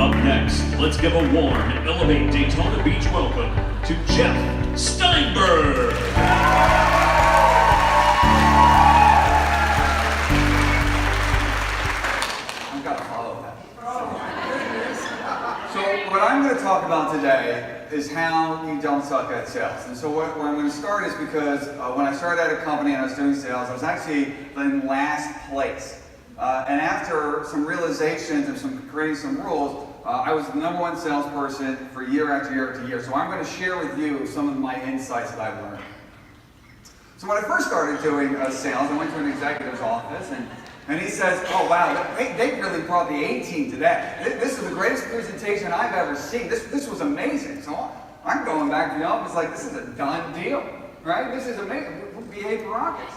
Up next, let's give a warm Elevate Daytona Beach welcome to Jeff Steinberg. I've got to follow that. So what I'm going to talk about today is how you don't suck at sales. And so where I'm going to start is because when I started at a company and I was doing sales, I was actually in last place. And after some realizations and creating some rules, I was the #1 salesperson for year after year after year. So I'm going to share with you some of my insights that I've learned. So when I first started doing sales, I went to an executive's office and he says, "Oh wow, they really brought the A-team today. This is the greatest presentation I've ever seen. This was amazing." So I'm going back to the office like, this is a done deal, right? This is amazing. We'll behave for rockets.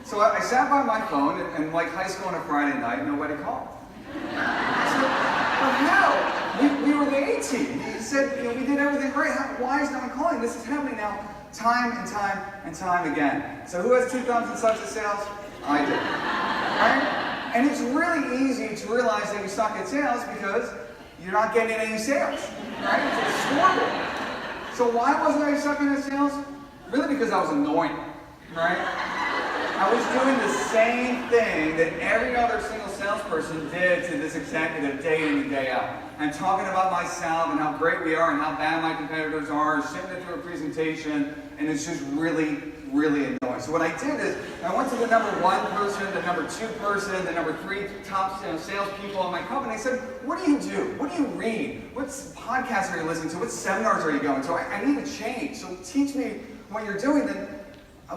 So I sat by my phone and like high school on a Friday night, nobody called. I said, "Well, how? We were the A-team. He said, we did everything great. Why is no one calling? This is happening now time and time and time again." So who has 2 thumbs and sucks at sales? I do. Right? And it's really easy to realize that you suck at sales because you're not getting any sales. Right? It's horrible. So why wasn't I sucking at sales? Really because I was annoying. Right? I was doing the same thing that every other single salesperson did to this executive day in and day out. I'm talking about myself and how great we are and how bad my competitors are, sitting there through a presentation, and it's just really, really annoying. So what I did is, I went to the #1 person, the #2 person, the #3 top salespeople in my company. I said, "What do you do? What do you read? What podcasts are you listening to? What seminars are you going to? I need to change. So teach me what you're doing." Then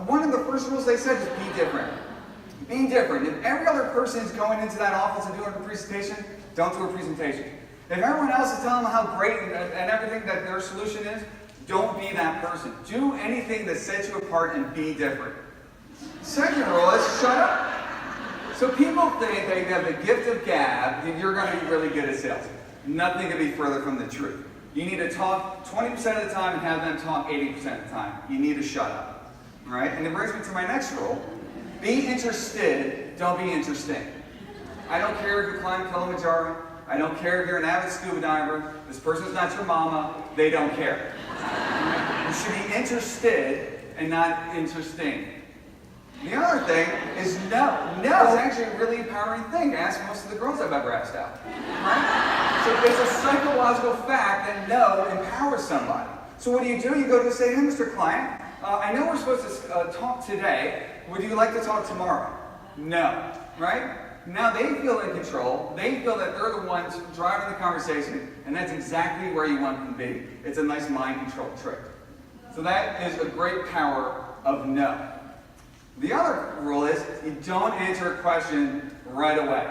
one of the first rules they said is be different. Be different. If every other person is going into that office and doing a presentation, don't do a presentation. If everyone else is telling them how great and everything that their solution is, don't be that person. Do anything that sets you apart and be different. Second rule is shut up. So people think they have the gift of gab and you're going to be really good at sales. Nothing could be further from the truth. You need to talk 20% of the time and have them talk 80% of the time. You need to shut up. All right? And it brings me to my next rule. Be interested, don't be interesting. I don't care if you climb Kilimanjaro. I don't care if you're an avid scuba diver. This person's not your mama. They don't care. You should be interested and not interesting. The other thing is no. No is actually a really empowering thing. Ask most of the girls I've ever asked out. Right? So it's a psychological fact that no empowers somebody. So what do? You go to say, "Hey, Mr. Client, I know we're supposed to talk today. Would you like to talk tomorrow?" No. Right? Now they feel in control. They feel that they're the ones driving the conversation, and that's exactly where you want them to be. It's a nice mind control trick. So that is a great power of no. The other rule is you don't answer a question right away.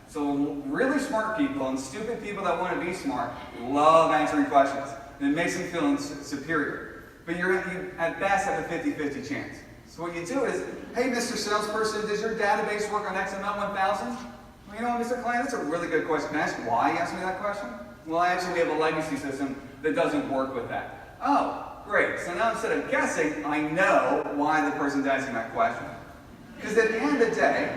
So really smart people and stupid people that want to be smart love answering questions. And it makes them feel superior. But you at best have a 50-50 chance. So what you do is, "Hey, Mr. Salesperson, does your database work on XML 1000? Well, you know, Mr. Client, that's a really good question. Can I ask why you asked me that question? Well, actually, we have a legacy system that doesn't work with that. Oh, great. So now instead of guessing, I know why the person's asking that question. Because at the end of the day,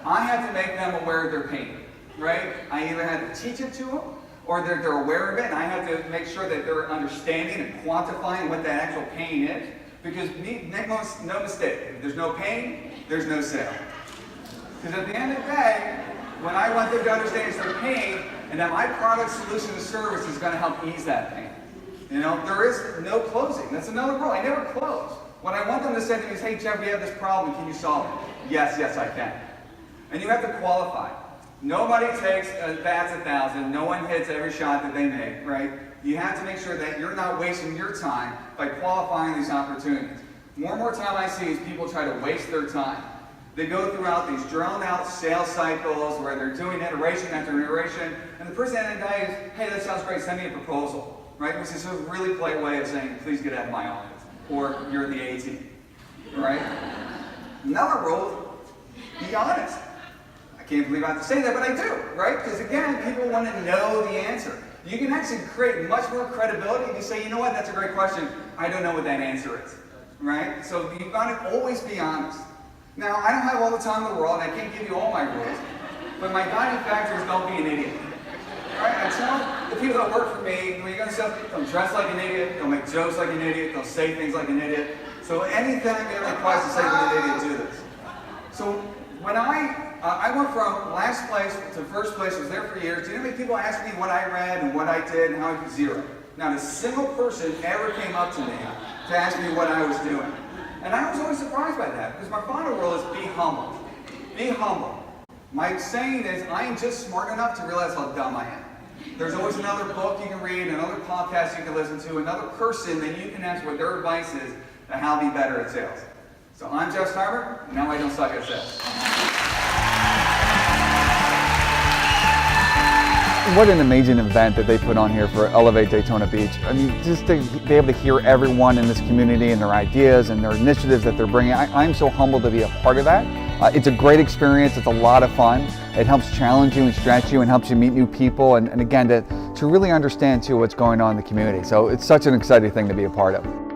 I have to make them aware of their pain, right? I either have to teach it to them, or they're aware of it, and I have to make sure that they're understanding and quantifying what that actual pain is. Because make no mistake, if there's no pain, there's no sale. Because at the end of the day, when I want them to understand it's their pain, and that my product, solution, or service is going to help ease that pain. There is no closing. That's another rule. I never close. What I want them to say to me is, "Hey, Jeff, we have this problem. Can you solve it?" Yes, I can. And you have to qualify. Nobody takes bats 1,000. No one hits every shot that they make, right? You have to make sure that you're not wasting your time by qualifying these opportunities. More and more time I see is people try to waste their time. They go throughout these drawn out sales cycles where they're doing iteration after iteration, and the person at the end of the day is, "Hey, that sounds great, send me a proposal," right? Which is a really polite way of saying, "Please get out of my office," or "You're the A-team," right? Another rule, be honest. I can't believe I have to say that, but I do, right? Because again, people want to know the answer. You can actually create much more credibility if you say, "You know what, that's a great question. I don't know what that answer is," right? So you've got to always be honest. Now, I don't have all the time in the world, and I can't give you all my rules, but my guiding factor is don't be an idiot. Right? I tell the people that work for me, when you go to sales, they'll dress like an idiot, they'll make jokes like an idiot, they'll say things like an idiot. So anytime it applies to say like an idiot, do this. So when I went from last place to first place, was there for years. Do you know how many people asked me what I read and what I did and how I could zero? Not a single person ever came up to me to ask me what I was doing. And I was always surprised by that, because my final rule is be humble. Be humble. My saying is, I am just smart enough to realize how dumb I am. There's always another book you can read, another podcast you can listen to, another person that you can ask what their advice is to how to be better at sales. So I'm Jeff Steinberg, and now I don't suck at sales. What an amazing event that they put on here for Elevate Daytona Beach. I mean, just to be able to hear everyone in this community and their ideas and their initiatives that they're bringing, I'm so humbled to be a part of that. It's a great experience. It's a lot of fun. It helps challenge you and stretch you and helps you meet new people and again, to really understand too what's going on in the community. So it's such an exciting thing to be a part of.